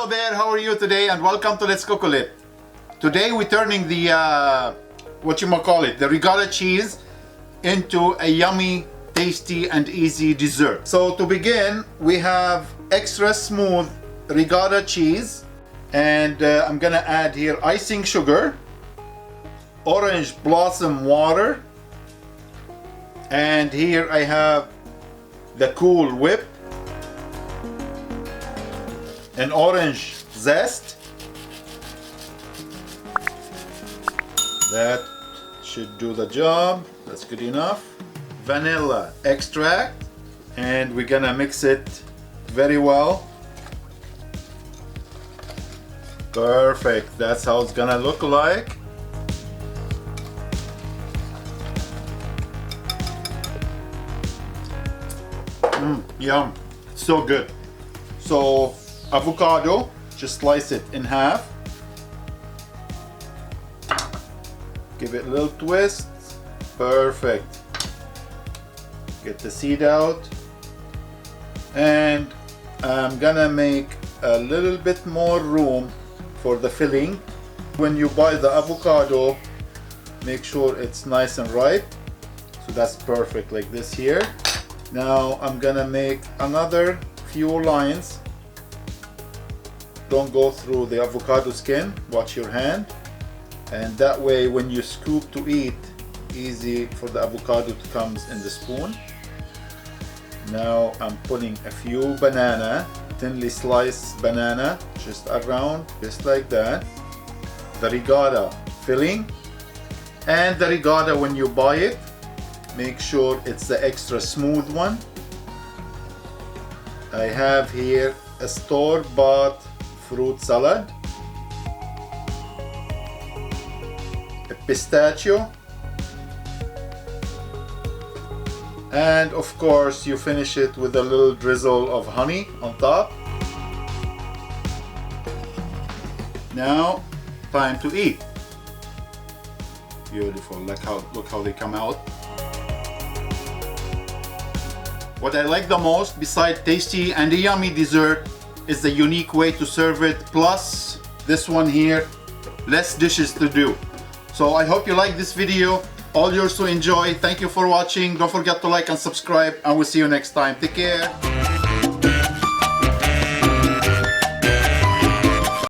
Hello there, how are you today? And welcome to Letscookolet. Today we're turning the the ricotta cheese into a yummy, tasty and easy dessert. So to begin, we have extra smooth ricotta cheese, and I'm gonna add here icing sugar, orange blossom water, and here I have the Cool Whip, an orange zest. That should do the job. That's good enough. Vanilla extract, and we're gonna mix it very well. Perfect. That's how it's gonna look like. Yum. So good. So avocado, just slice it in half. Give it a little twist. Perfect. Get the seed out. And I'm gonna make a little bit more room for the filling. When you buy the avocado, make sure it's nice and ripe. So that's perfect, like this here. Now I'm gonna make another few lines. Don't go through the avocado skin, watch your hand, and that way when you scoop to eat, easy for the avocado to come in the spoon. Now I'm putting a few banana, thinly sliced banana, just around, just like that. The ricotta filling, and the ricotta, when you buy it, make sure it's the extra smooth one. I have here a store-bought fruit salad, a pistachio, and of course you finish it with a little drizzle of honey on top. Now, time to eat. Beautiful. Look how they come out. What I like the most, besides tasty and a yummy dessert, is the unique way to serve it. Plus, this one here, less dishes to do. So I hope you like this video. All yours to enjoy. Thank you for watching. Don't forget to like and subscribe, and we'll see you next time. Take care.